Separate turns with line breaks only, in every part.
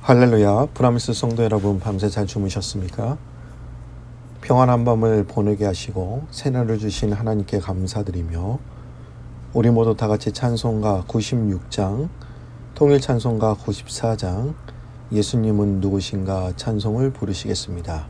할렐루야. 브라미스 성도 여러분, 밤새 잘 주무셨습니까? 평안한 밤을 보내게 하시고 새날을 주신 하나님께 감사드리며 우리 모두 다 같이 찬송가 96장, 통일 찬송가 94장, 예수님은 누구신가 찬송을 부르시겠습니다.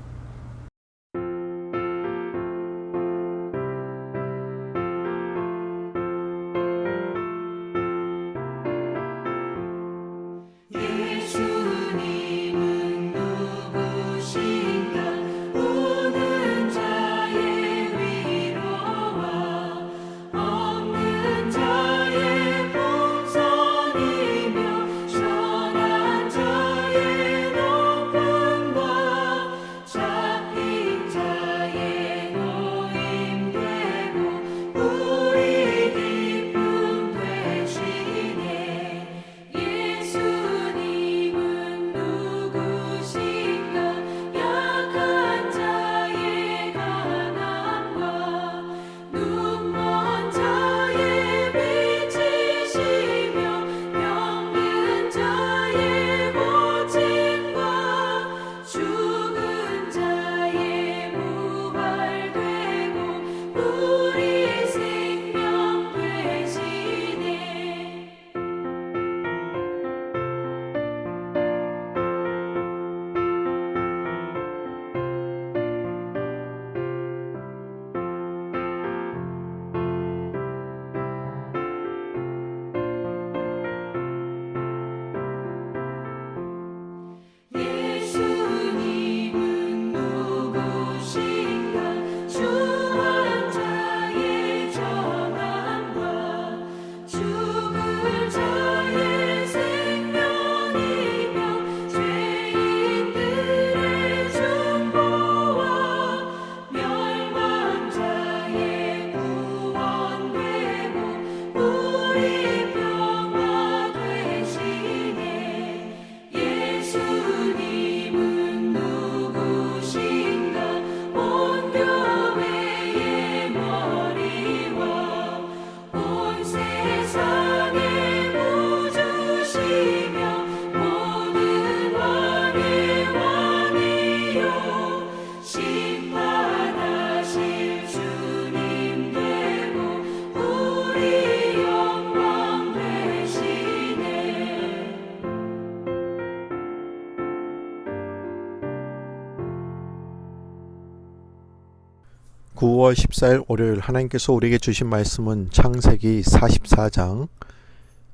(9월 14일) 월요일, 하나님께서 우리에게 주신 말씀은 창세기 44장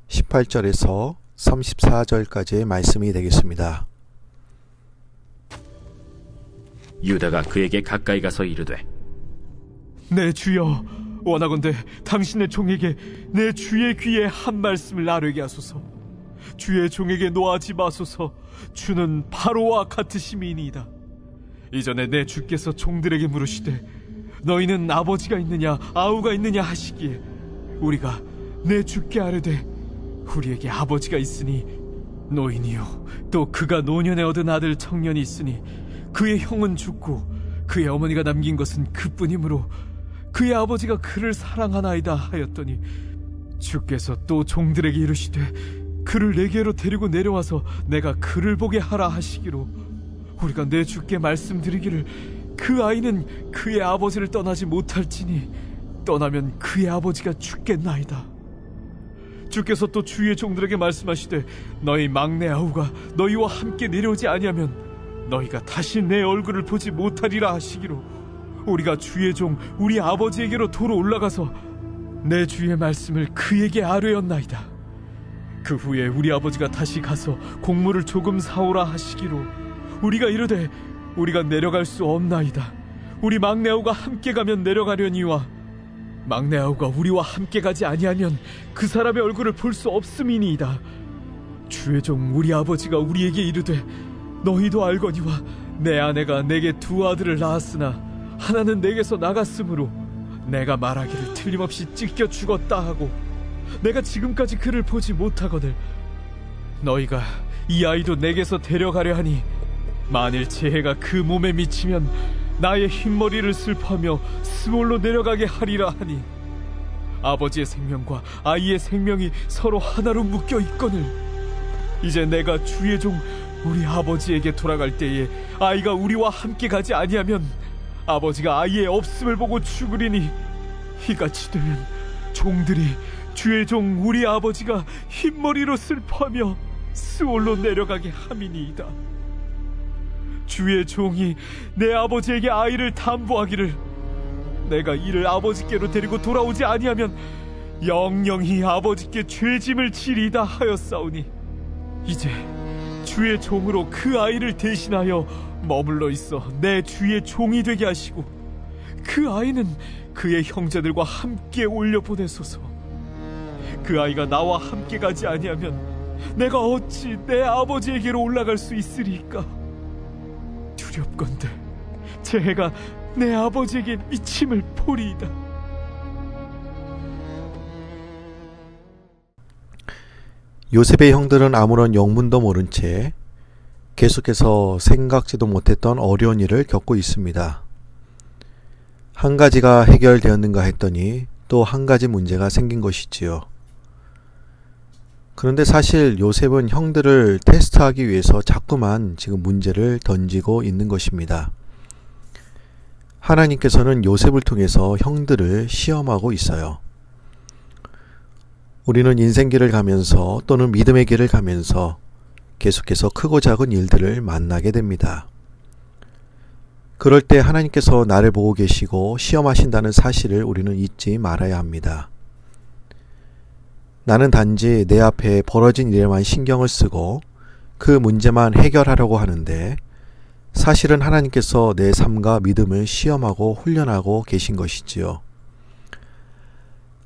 18절에서 34절까지의 말씀이 되겠습니다.
유다가 그에게 가까이 가서 이르되,
내 주여, 원하건대 당신의 종에게 내 주의 귀에 한 말씀을 아뢰게 하소서. 주의 종에게 노하지 마소서. 주는 바로와 같으심이니이다. 이전에 내 주께서 종들에게 물으시되 너희는 아버지가 있느냐 아우가 있느냐 하시기에 우리가 내 주께 아뢰되 우리에게 아버지가 있으니 노인이요 또 그가 노년에 얻은 아들 청년이 있으니 그의 형은 죽고 그의 어머니가 남긴 것은 그뿐이므로 그의 아버지가 그를 사랑하나이다 하였더니 주께서 또 종들에게 이르시되 그를 내게로 데리고 내려와서 내가 그를 보게 하라 하시기로 우리가 내 주께 말씀드리기를 그 아이는 그의 아버지를 떠나지 못할지니 떠나면 그의 아버지가 죽겠나이다. 주께서 또 주의 종들에게 말씀하시되 너희 막내 아우가 너희와 함께 내려오지 아니하면 너희가 다시 내 얼굴을 보지 못하리라 하시기로 우리가 주의 종 우리 아버지에게로 도로 올라가서 내 주의 말씀을 그에게 아뢰었나이다. 그 후에 우리 아버지가 다시 가서 곡물을 조금 사오라 하시기로 우리가 이르되 우리가 내려갈 수 없나이다. 우리 막내 아우가 함께 가면 내려가려니와 막내 아우가 우리와 함께 가지 아니하면 그 사람의 얼굴을 볼 수 없음이니이다. 주의 종 우리 아버지가 우리에게 이르되 너희도 알거니와 내 아내가 내게 두 아들을 낳았으나 하나는 내게서 나갔으므로 내가 말하기를 틀림없이 찢겨 죽었다 하고 내가 지금까지 그를 보지 못하거늘 너희가 이 아이도 내게서 데려가려 하니 만일 재해가 그 몸에 미치면 나의 흰머리를 슬퍼하며 스몰로 내려가게 하리라 하니 아버지의 생명과 아이의 생명이 서로 하나로 묶여 있거늘 이제 내가 주의 종 우리 아버지에게 돌아갈 때에 아이가 우리와 함께 가지 아니하면 아버지가 아이의 없음을 보고 죽으리니 이같이 되면 종들이 주의 종 우리 아버지가 흰머리로 슬퍼하며 스올로 내려가게 함이니이다. 주의 종이 내 아버지에게 아이를 담보하기를 내가 이를 아버지께로 데리고 돌아오지 아니하면 영영히 아버지께 죄짐을 지리이다 하였사오니 이제 주의 종으로 그 아이를 대신하여 머물러 있어 내 주의 종이 되게 하시고 그 아이는 그의 형제들과 함께 올려보내소서. 그 아이가 나와 함께 가지 아니하면 내가 어찌 내 아버지에게로 올라갈 수 있으리까? 두렵건대 제 해가 내 아버지에게 미침을 보리이다.
요셉의 형들은 아무런 영문도 모른 채 계속해서 생각지도 못했던 어려운 일을 겪고 있습니다. 한 가지가 해결되었는가 했더니 또 한 가지 문제가 생긴 것이지요. 그런데 사실 요셉은 형들을 테스트하기 위해서 자꾸만 지금 문제를 던지고 있는 것입니다. 하나님께서는 요셉을 통해서 형들을 시험하고 있어요. 우리는 인생길을 가면서 또는 믿음의 길을 가면서 계속해서 크고 작은 일들을 만나게 됩니다. 그럴 때 하나님께서 나를 보고 계시고 시험하신다는 사실을 우리는 잊지 말아야 합니다. 나는 단지 내 앞에 벌어진 일에만 신경을 쓰고 그 문제만 해결하려고 하는데 사실은 하나님께서 내 삶과 믿음을 시험하고 훈련하고 계신 것이지요.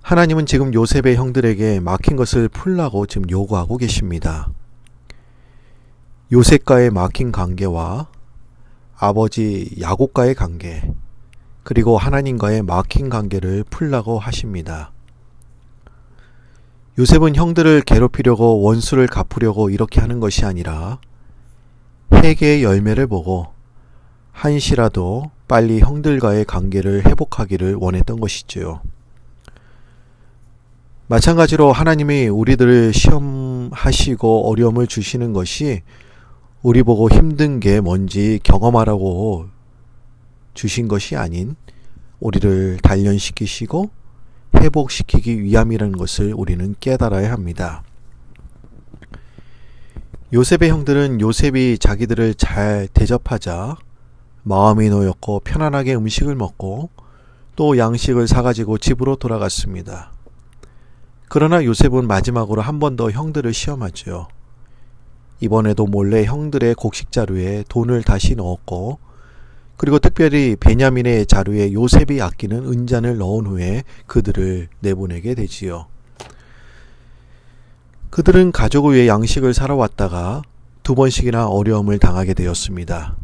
하나님은 지금 요셉의 형들에게 막힌 것을 풀라고 지금 요구하고 계십니다. 요셉과의 막힌 관계와 아버지 야곱과의 관계, 그리고 하나님과의 막힌 관계를 풀라고 하십니다. 요셉은 형들을 괴롭히려고 원수를 갚으려고 이렇게 하는 것이 아니라 회개의 열매를 보고 한시라도 빨리 형들과의 관계를 회복하기를 원했던 것이지요. 마찬가지로 하나님이 우리들을 시험하시고 어려움을 주시는 것이 우리 보고 힘든 게 뭔지 경험하라고 주신 것이 아닌 우리를 단련시키시고 회복시키기 위함이라는 것을 우리는 깨달아야 합니다. 요셉의 형들은 요셉이 자기들을 잘 대접하자 마음이 놓였고 편안하게 음식을 먹고 또 양식을 사가지고 집으로 돌아갔습니다. 그러나 요셉은 마지막으로 한 번 더 형들을 시험하죠. 이번에도 몰래 형들의 곡식 자루에 돈을 다시 넣었고 그리고 특별히 베냐민의 자루에 요셉이 아끼는 은잔을 넣은 후에 그들을 내보내게 되지요. 그들은 가족을 위해 양식을 사러 왔다가 두 번씩이나 어려움을 당하게 되었습니다.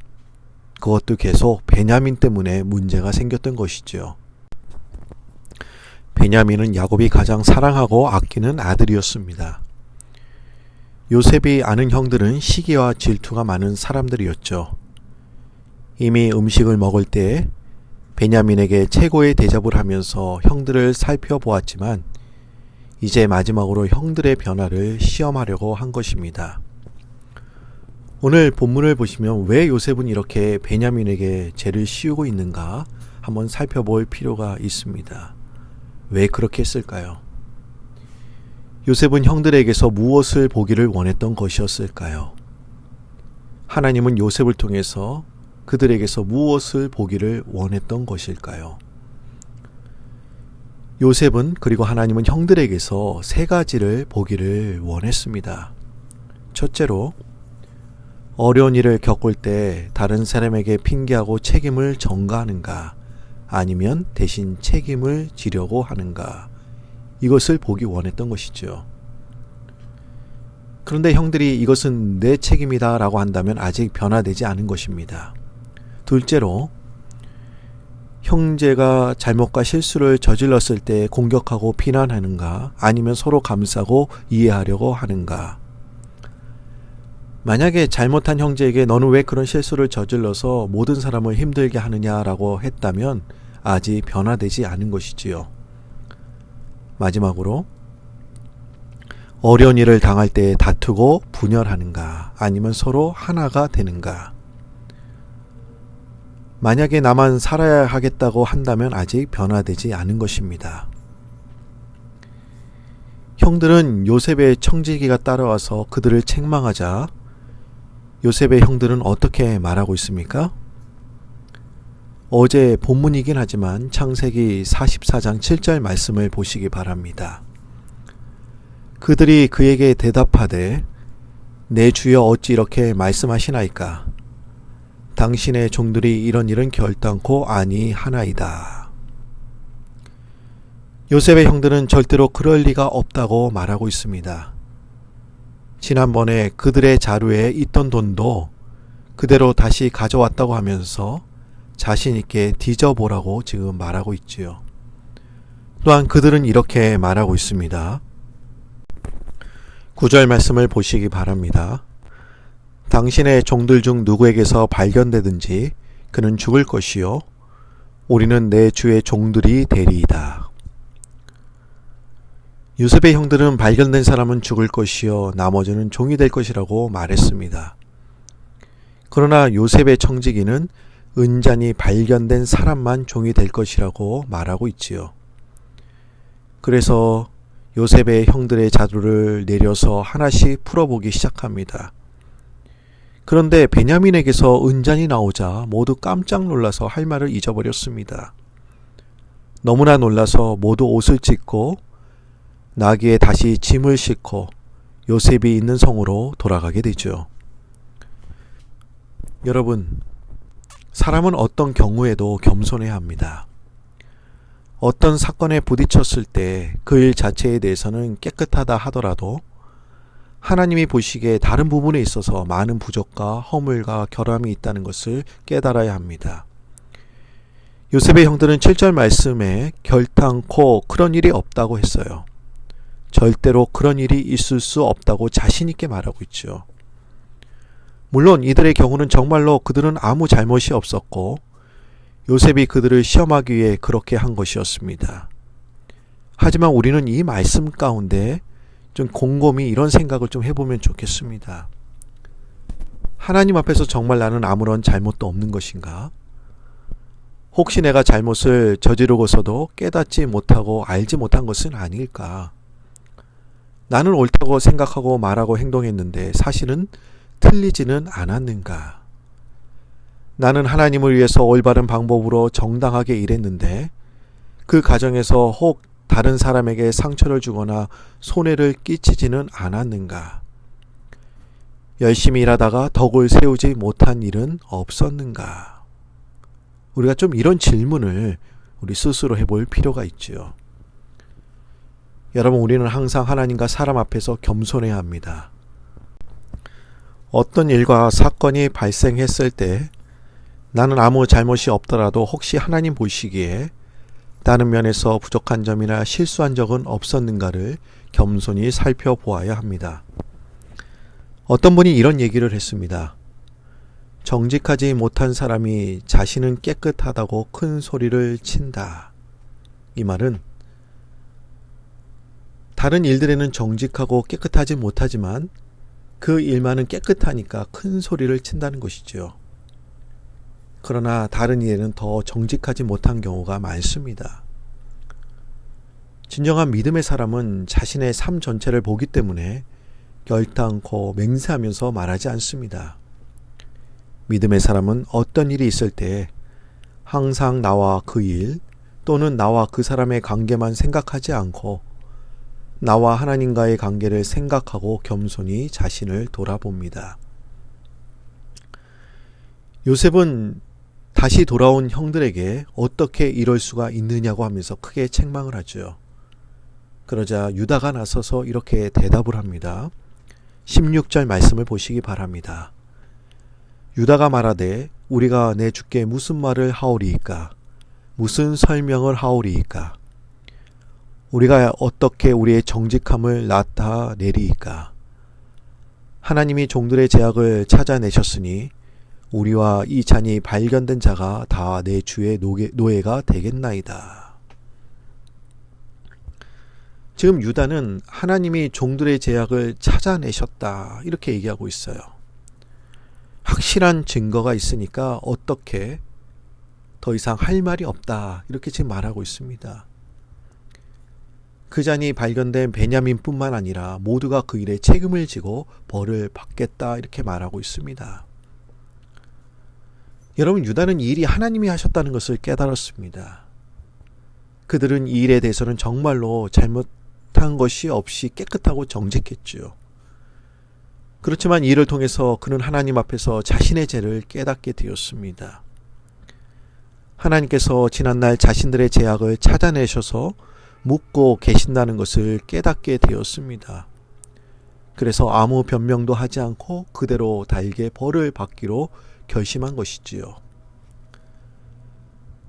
그것도 계속 베냐민 때문에 문제가 생겼던 것이죠. 베냐민은 야곱이 가장 사랑하고 아끼는 아들이었습니다. 요셉이 아는 형들은 시기와 질투가 많은 사람들이었죠. 이미 음식을 먹을 때 베냐민에게 최고의 대접을 하면서 형들을 살펴보았지만 이제 마지막으로 형들의 변화를 시험하려고 한 것입니다. 오늘 본문을 보시면 왜 요셉은 이렇게 베냐민에게 죄를 씌우고 있는가 한번 살펴볼 필요가 있습니다. 왜 그렇게 했을까요? 요셉은 형들에게서 무엇을 보기를 원했던 것이었을까요? 하나님은 요셉을 통해서 그들에게서 무엇을 보기를 원했던 것일까요? 요셉은 그리고 하나님은 형들에게서 세 가지를 보기를 원했습니다. 첫째로, 어려운 일을 겪을 때 다른 사람에게 핑계하고 책임을 전가하는가, 아니면 대신 책임을 지려고 하는가, 이것을 보기 원했던 것이죠. 그런데 형들이 이것은 내 책임이다 라고 한다면 아직 변화되지 않은 것입니다. 둘째로, 형제가 잘못과 실수를 저질렀을 때 공격하고 비난하는가, 아니면 서로 감싸고 이해하려고 하는가. 만약에 잘못한 형제에게 너는 왜 그런 실수를 저질러서 모든 사람을 힘들게 하느냐라고 했다면 아직 변화되지 않은 것이지요. 마지막으로, 어려운 일을 당할 때 다투고 분열하는가? 아니면 서로 하나가 되는가? 만약에 나만 살아야 하겠다고 한다면 아직 변화되지 않은 것입니다. 형들은 요셉의 청지기가 따라와서 그들을 책망하자 요셉의 형들은 어떻게 말하고 있습니까? 어제 본문이긴 하지만 창세기 44장 7절 말씀을 보시기 바랍니다. 그들이 그에게 대답하되 내 주여 어찌 이렇게 말씀하시나이까? 당신의 종들이 이런 일은 결단코 아니하나이다. 요셉의 형들은 절대로 그럴 리가 없다고 말하고 있습니다. 지난번에 그들의 자루에 있던 돈도 그대로 다시 가져왔다고 하면서 자신 있게 뒤져보라고 지금 말하고 있지요. 또한 그들은 이렇게 말하고 있습니다. 9절 말씀을 보시기 바랍니다. 당신의 종들 중 누구에게서 발견되든지 그는 죽을 것이요 우리는 내 주의 종들이 되리이다. 요셉의 형들은 발견된 사람은 죽을 것이요 나머지는 종이 될 것이라고 말했습니다. 그러나 요셉의 청지기는 은잔이 발견된 사람만 종이 될 것이라고 말하고 있지요. 그래서 요셉의 형들의 자루를 내려서 하나씩 풀어보기 시작합니다. 그런데 베냐민에게서 은잔이 나오자 모두 깜짝 놀라서 할 말을 잊어버렸습니다. 너무나 놀라서 모두 옷을 찢고 나귀에 다시 짐을 싣고 요셉이 있는 성으로 돌아가게 되죠. 여러분, 사람은 어떤 경우에도 겸손해야 합니다. 어떤 사건에 부딪혔을 때 그 일 자체에 대해서는 깨끗하다 하더라도 하나님이 보시기에 다른 부분에 있어서 많은 부족과 허물과 결함이 있다는 것을 깨달아야 합니다. 요셉의 형들은 7절 말씀에 결단코 그런 일이 없다고 했어요. 절대로 그런 일이 있을 수 없다고 자신 있게 말하고 있죠. 물론 이들의 경우는 정말로 그들은 아무 잘못이 없었고 요셉이 그들을 시험하기 위해 그렇게 한 것이었습니다. 하지만 우리는 이 말씀 가운데 좀 곰곰이 이런 생각을 좀 해보면 좋겠습니다. 하나님 앞에서 정말 나는 아무런 잘못도 없는 것인가? 혹시 내가 잘못을 저지르고서도 깨닫지 못하고 알지 못한 것은 아닐까? 나는 옳다고 생각하고 말하고 행동했는데 사실은 틀리지는 않았는가? 나는 하나님을 위해서 올바른 방법으로 정당하게 일했는데 그 과정에서 혹 다른 사람에게 상처를 주거나 손해를 끼치지는 않았는가? 열심히 일하다가 덕을 세우지 못한 일은 없었는가? 우리가 좀 이런 질문을 우리 스스로 해볼 필요가 있지요. 여러분, 우리는 항상 하나님과 사람 앞에서 겸손해야 합니다. 어떤 일과 사건이 발생했을 때 나는 아무 잘못이 없더라도 혹시 하나님 보시기에 다른 면에서 부족한 점이나 실수한 적은 없었는가를 겸손히 살펴보아야 합니다. 어떤 분이 이런 얘기를 했습니다. 정직하지 못한 사람이 자신은 깨끗하다고 큰 소리를 친다. 이 말은 다른 일들에는 정직하고 깨끗하지 못하지만 그 일만은 깨끗하니까 큰 소리를 친다는 것이죠. 그러나 다른 일에는 더 정직하지 못한 경우가 많습니다. 진정한 믿음의 사람은 자신의 삶 전체를 보기 때문에 결단코 맹세하면서 말하지 않습니다. 믿음의 사람은 어떤 일이 있을 때 항상 나와 그 일 또는 나와 그 사람의 관계만 생각하지 않고 나와 하나님과의 관계를 생각하고 겸손히 자신을 돌아봅니다. 요셉은 다시 돌아온 형들에게 어떻게 이럴 수가 있느냐고 하면서 크게 책망을 하죠. 그러자 유다가 나서서 이렇게 대답을 합니다. 16절 말씀을 보시기 바랍니다. 유다가 말하되 우리가 내 주께 무슨 말을 하오리이까? 무슨 설명을 하오리이까? 우리가 어떻게 우리의 정직함을 나타내리이까? 하나님이 종들의 죄악을 찾아내셨으니 우리와 이 잔이 발견된 자가 다 내 주의 노예가 되겠나이다. 지금 유다는 하나님이 종들의 죄악을 찾아내셨다 이렇게 얘기하고 있어요. 확실한 증거가 있으니까 어떻게 더 이상 할 말이 없다 이렇게 지금 말하고 있습니다. 그 잔이 발견된 베냐민뿐만 아니라 모두가 그 일에 책임을 지고 벌을 받겠다 이렇게 말하고 있습니다. 여러분, 유다는 이 일이 하나님이 하셨다는 것을 깨달았습니다. 그들은 이 일에 대해서는 정말로 잘못한 것이 없이 깨끗하고 정직했죠. 그렇지만 이 일을 통해서 그는 하나님 앞에서 자신의 죄를 깨닫게 되었습니다. 하나님께서 지난날 자신들의 죄악을 찾아내셔서 묻고 계신다는 것을 깨닫게 되었습니다. 그래서 아무 변명도 하지 않고 그대로 달게 벌을 받기로 결심한 것이지요.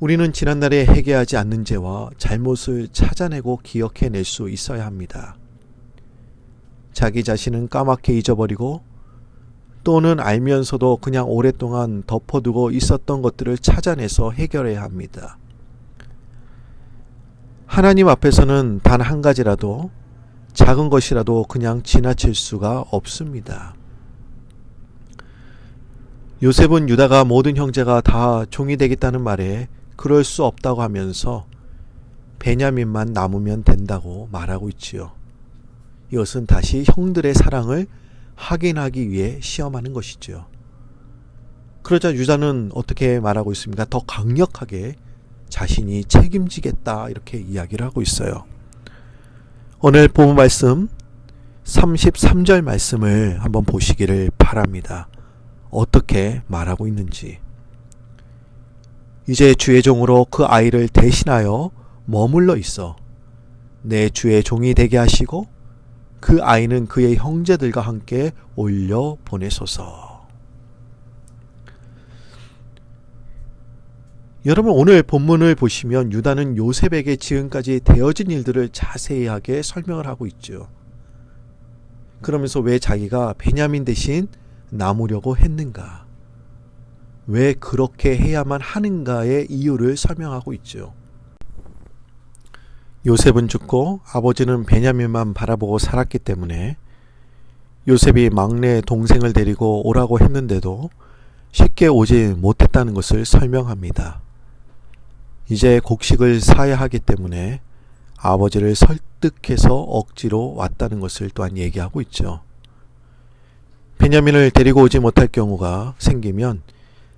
우리는 지난날에 회개하지 않는 죄와 잘못을 찾아내고 기억해낼 수 있어야 합니다. 자기 자신은 까맣게 잊어버리고 또는 알면서도 그냥 오랫동안 덮어두고 있었던 것들을 찾아내서 해결해야 합니다. 하나님 앞에서는 단 한 가지라도 작은 것이라도 그냥 지나칠 수가 없습니다. 요셉은 유다가 모든 형제가 다 종이 되겠다는 말에 그럴 수 없다고 하면서 베냐민만 남으면 된다고 말하고 있지요. 이것은 다시 형들의 사랑을 확인하기 위해 시험하는 것이죠. 그러자 유다는 어떻게 말하고 있습니까? 더 강력하게 자신이 책임지겠다 이렇게 이야기를 하고 있어요. 오늘 본문 말씀 33절 말씀을 한번 보시기를 바랍니다. 어떻게 말하고 있는지. 이제 주의 종으로 그 아이를 대신하여 머물러 있어 내 주의 종이 되게 하시고 그 아이는 그의 형제들과 함께 올려 보내소서. 여러분, 오늘 본문을 보시면 유다는 요셉에게 지금까지 되어진 일들을 자세하게 설명을 하고 있죠. 그러면서 왜 자기가 베냐민 대신 남으려고 했는가, 왜 그렇게 해야만 하는가의 이유를 설명하고 있죠. 요셉은 죽고 아버지는 베냐민만 바라보고 살았기 때문에 요셉이 막내 동생을 데리고 오라고 했는데도 쉽게 오지 못했다는 것을 설명합니다. 이제 곡식을 사야 하기 때문에 아버지를 설득해서 억지로 왔다는 것을 또한 얘기하고 있죠. 베냐민을 데리고 오지 못할 경우가 생기면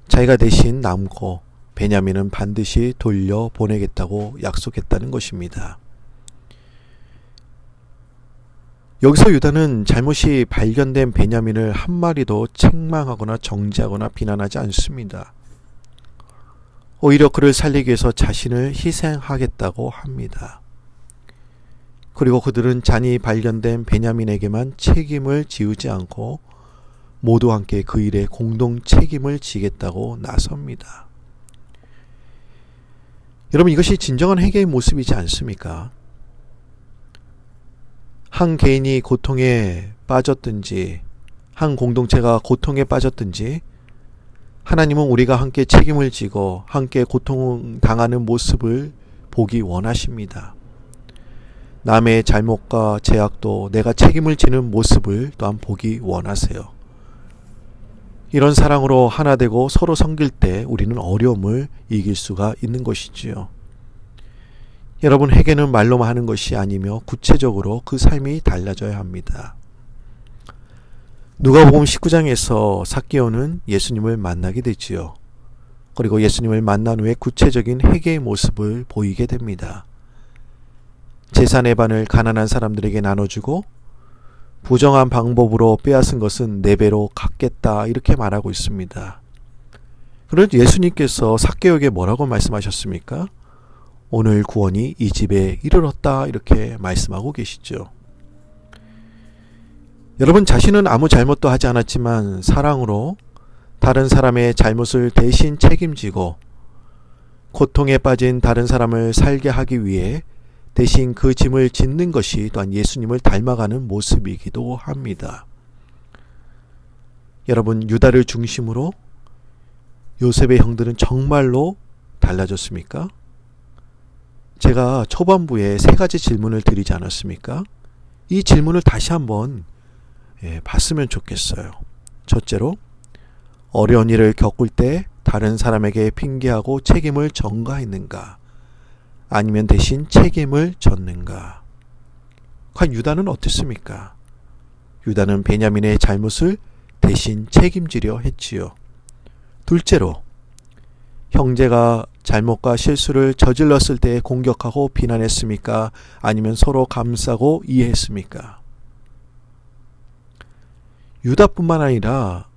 자기가 대신 남고 베냐민은 반드시 돌려보내겠다고 약속했다는 것입니다. 여기서 유다는 잘못이 발견된 베냐민을 한 마리도 책망하거나 정죄하거나 비난하지 않습니다. 오히려 그를 살리기 위해서 자신을 희생하겠다고 합니다. 그리고 그들은 잔이 발견된 베냐민에게만 책임을 지우지 않고 모두 함께 그 일에 공동 책임을 지겠다고 나섭니다. 여러분, 이것이 진정한 회개의 모습이지 않습니까? 한 개인이 고통에 빠졌든지 한 공동체가 고통에 빠졌든지 하나님은 우리가 함께 책임을 지고 함께 고통당하는 모습을 보기 원하십니다. 남의 잘못과 죄악도 내가 책임을 지는 모습을 또한 보기 원하세요. 이런 사랑으로 하나 되고 서로 섬길 때 우리는 어려움을 이길 수가 있는 것이지요. 여러분, 회개는 말로만 하는 것이 아니며 구체적으로 그 삶이 달라져야 합니다. 누가복음 19장에서 삭개오는 예수님을 만나게 되지요. 그리고 예수님을 만난 후에 구체적인 회개의 모습을 보이게 됩니다. 재산의 반을 가난한 사람들에게 나눠주고 부정한 방법으로 빼앗은 것은 4배로 갚겠다 이렇게 말하고 있습니다. 그런데 예수님께서 삭개오에게 뭐라고 말씀하셨습니까? 오늘 구원이 이 집에 이르렀다 이렇게 말씀하고 계시죠. 여러분, 자신은 아무 잘못도 하지 않았지만 사랑으로 다른 사람의 잘못을 대신 책임지고 고통에 빠진 다른 사람을 살게 하기 위해 대신 그 짐을 짓는 것이 또한 예수님을 닮아가는 모습이기도 합니다. 여러분, 유다를 중심으로 요셉의 형들은 정말로 달라졌습니까? 제가 초반부에 3가지 질문을 드리지 않았습니까? 이 질문을 다시 한번 봤으면 좋겠어요. 첫째로, 어려운 일을 겪을 때 다른 사람에게 핑계하고 책임을 전가했는가? 아니면 대신 책임을 졌는가? 과연 유다는 어땠습니까? 유다는 베냐민의 잘못을 대신 책임지려 했지요. 둘째로, 형제가 잘못과 실수를 저질렀을 때 공격하고 비난했습니까? 아니면 서로 감싸고 이해했습니까? 유다뿐만 아니라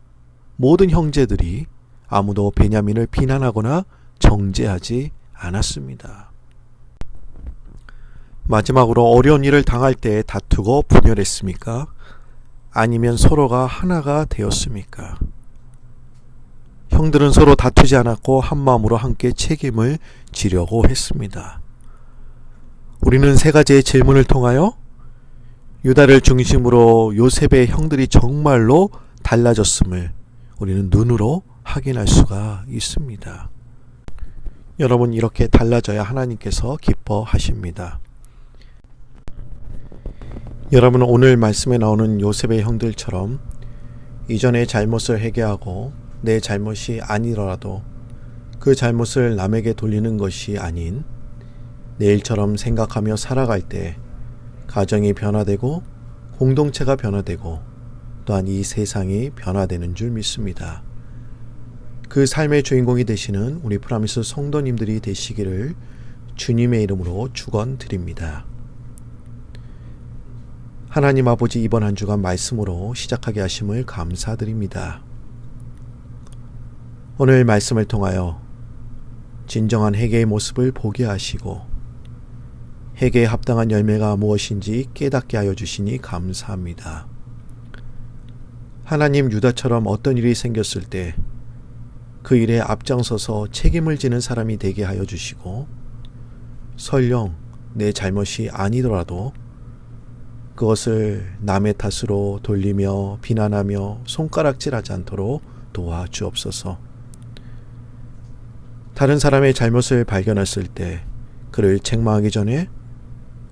모든 형제들이 아무도 베냐민을 비난하거나 정죄하지 않았습니다. 마지막으로 어려운 일을 당할 때 다투고 분열했습니까? 아니면 서로가 하나가 되었습니까? 형들은 서로 다투지 않았고 한마음으로 함께 책임을 지려고 했습니다. 우리는 3가지의 질문을 통하여 유다를 중심으로 요셉의 형들이 정말로 달라졌음을 우리는 눈으로 확인할 수가 있습니다. 여러분, 이렇게 달라져야 하나님께서 기뻐하십니다. 여러분은 오늘 말씀에 나오는 요셉의 형들처럼 이전의 잘못을 회개하고 내 잘못이 아니더라도 그 잘못을 남에게 돌리는 것이 아닌 내일처럼 생각하며 살아갈 때 가정이 변화되고 공동체가 변화되고 또한 이 세상이 변화되는 줄 믿습니다. 그 삶의 주인공이 되시는 우리 프라미스 성도님들이 되시기를 주님의 이름으로 축원드립니다. 하나님 아버지, 이번 한 주간 말씀으로 시작하게 하심을 감사드립니다. 오늘 말씀을 통하여 진정한 회개의 모습을 보게 하시고 회개에 합당한 열매가 무엇인지 깨닫게 하여 주시니 감사합니다. 하나님, 유다처럼 어떤 일이 생겼을 때 그 일에 앞장서서 책임을 지는 사람이 되게 하여 주시고 설령 내 잘못이 아니더라도 그것을 남의 탓으로 돌리며 비난하며 손가락질하지 않도록 도와주옵소서. 다른 사람의 잘못을 발견했을 때 그를 책망하기 전에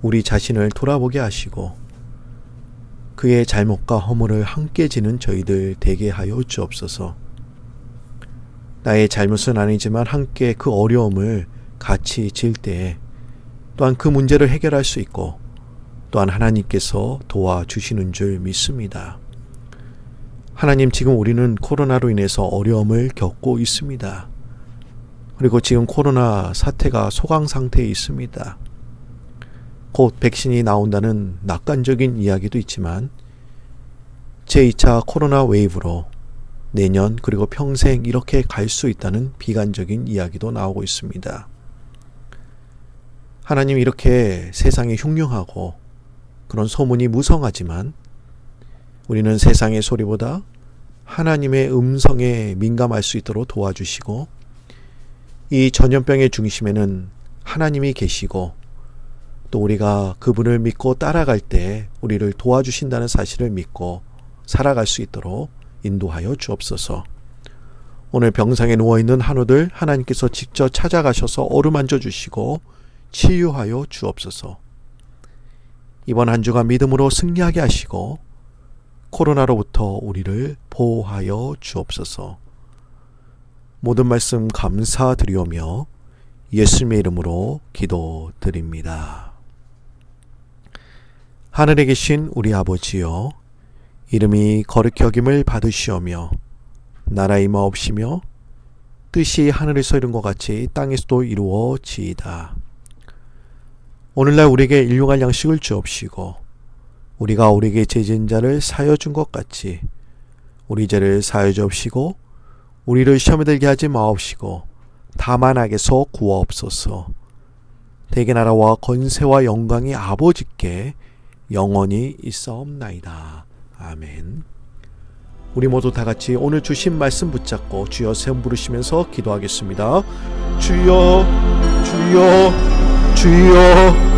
우리 자신을 돌아보게 하시고 그의 잘못과 허물을 함께 지는 저희들 되게 하여 주옵소서. 나의 잘못은 아니지만 함께 그 어려움을 같이 질 때에 또한 그 문제를 해결할 수 있고 또한 하나님께서 도와주시는 줄 믿습니다. 하나님, 지금 우리는 코로나로 인해서 어려움을 겪고 있습니다. 그리고 지금 코로나 사태가 소강 상태에 있습니다. 곧 백신이 나온다는 낙관적인 이야기도 있지만 제2차 코로나 웨이브로 내년 그리고 평생 이렇게 갈 수 있다는 비관적인 이야기도 나오고 있습니다. 하나님, 이렇게 세상이 흉흉하고 그런 소문이 무성하지만 우리는 세상의 소리보다 하나님의 음성에 민감할 수 있도록 도와주시고 이 전염병의 중심에는 하나님이 계시고 또 우리가 그분을 믿고 따라갈 때 우리를 도와주신다는 사실을 믿고 살아갈 수 있도록 인도하여 주옵소서. 오늘 병상에 누워있는 한우들 하나님께서 직접 찾아가셔서 어루만져 주시고 치유하여 주옵소서. 이번 한 주간 믿음으로 승리하게 하시고 코로나로부터 우리를 보호하여 주옵소서. 모든 말씀 감사드리오며 예수님의 이름으로 기도드립니다. 하늘에 계신 우리 아버지여, 이름이 거룩히 여김을 받으시오며 나라 임하옵시며 뜻이 하늘에서 이룬 것 같이 땅에서도 이루어지이다. 오늘날 우리에게 일용할 양식을 주옵시고 우리가 우리에게 죄진 자를 사하여 준 것 같이 우리 죄를 사하여 주옵시고 우리를 시험에 들게 하지 마옵시고 다만 악에서 구하옵소서. 대개 나라와 권세와 영광이 아버지께 영원히 있사옵나이다. 아멘. 우리 모두 다 같이 오늘 주신 말씀 붙잡고 주여 세움 부르시면서 기도하겠습니다. 주여, 주여, 주여.